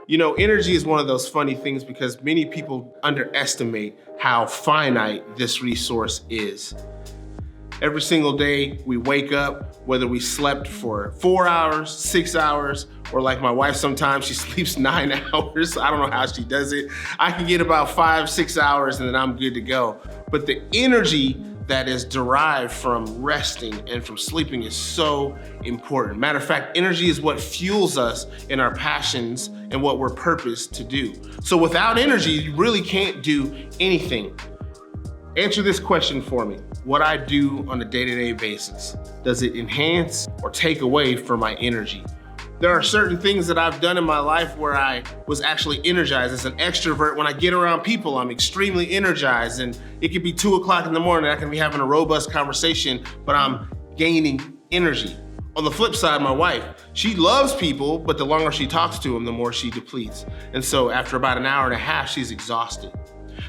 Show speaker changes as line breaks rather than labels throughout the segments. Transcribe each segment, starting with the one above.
You know, energy is one of those funny things because many people underestimate how finite this resource is. Every single day we wake up, whether we slept for 4 hours, 6 hours, or like my wife sometimes, she sleeps 9 hours. I don't know how she does it. I can get about 5, 6 hours and then I'm good to go. But the energy that is derived from resting and from sleeping is so important. Matter of fact, energy is what fuels us in our passions and what we're purposed to do. So without energy, you really can't do anything. Answer this question for me. What I do on a day-to-day basis, does it enhance or take away from my energy? There are certain things that I've done in my life where I was actually energized. As an extrovert, when I get around people, I'm extremely energized, and it could be 2 o'clock in the morning, I can be having a robust conversation, but I'm gaining energy. On the flip side, my wife, she loves people, but the longer she talks to them, the more she depletes. And so after about an hour and a half, she's exhausted.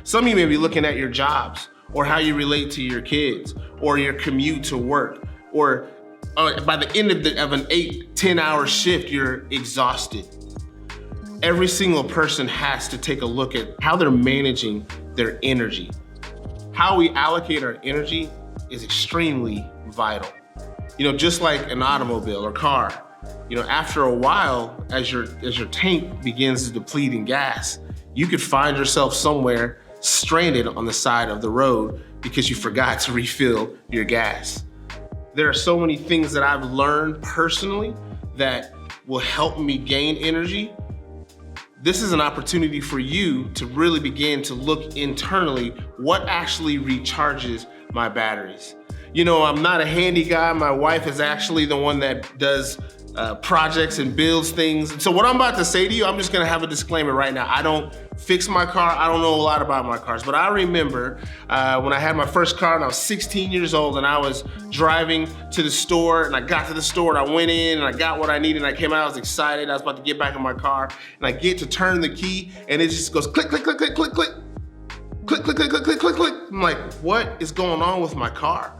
Some of you may be looking at your jobs, or how you relate to your kids, or your commute to work, or by the end of an 8-10 hour shift, you're exhausted. Every single person has to take a look at how they're managing their energy. How we allocate our energy is extremely vital. You know, just like an automobile or car, you know, after a while, as your tank begins to deplete in gas, you could find yourself somewhere stranded on the side of the road because you forgot to refill your gas. There are so many things that I've learned personally that will help me gain energy. This is an opportunity for you to really begin to look internally what actually recharges my batteries. You know, I'm not a handy guy. My wife is actually the one that does projects and builds things. So what I'm about to say to you, I'm just gonna have a disclaimer right now. I don't fix my car. I don't know a lot about my cars, but I remember when I had my first car and I was 16 years old and I was driving to the store and I got to the store and I went in and I got what I needed and I came out, I was excited. I was about to get back in my car and I get to turn the key and it just goes click, click, click, click, click, click, click, click, click, click, click, click, click. I'm like, what is going on with my car?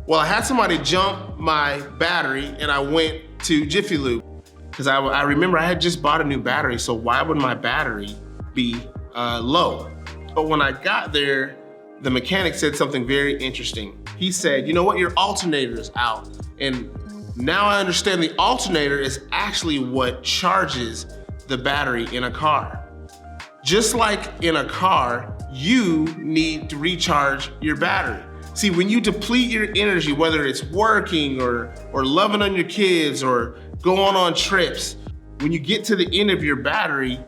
Well, I had somebody jump my battery and I went to Jiffy Lube because I remember I had just bought a new battery, so why would my battery be low? But when I got there, the mechanic said something very interesting. He said, you know what, your alternator is out. And now I understand the alternator is actually what charges the battery in a car. Just like in a car, you need to recharge your battery. See, when you deplete your energy, whether it's working or loving on your kids or going on trips, when you get to the end of your battery,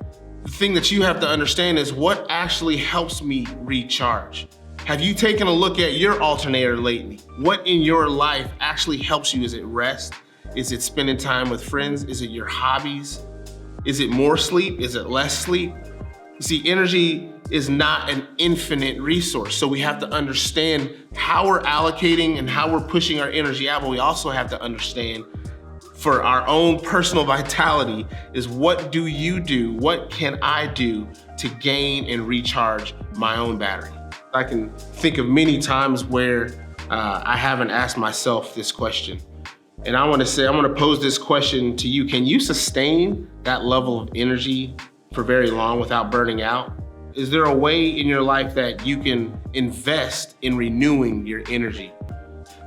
the thing that you have to understand is what actually helps me recharge. Have you taken a look at your alternator lately? What in your life actually helps you? Is it rest? Is it spending time with friends? Is it your hobbies? Is it more sleep? Is it less sleep? You see, energy is not an infinite resource. So we have to understand how we're allocating and how we're pushing our energy out, but we also have to understand for our own personal vitality is what do you do? What can I do to gain and recharge my own battery? I can think of many times where I haven't asked myself this question. And I want to pose this question to you. Can you sustain that level of energy for very long without burning out? Is there a way in your life that you can invest in renewing your energy?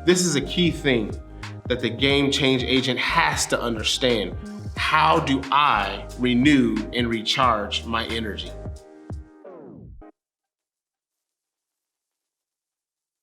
This is a key thing that the game change agent has to understand. How do I renew and recharge my energy?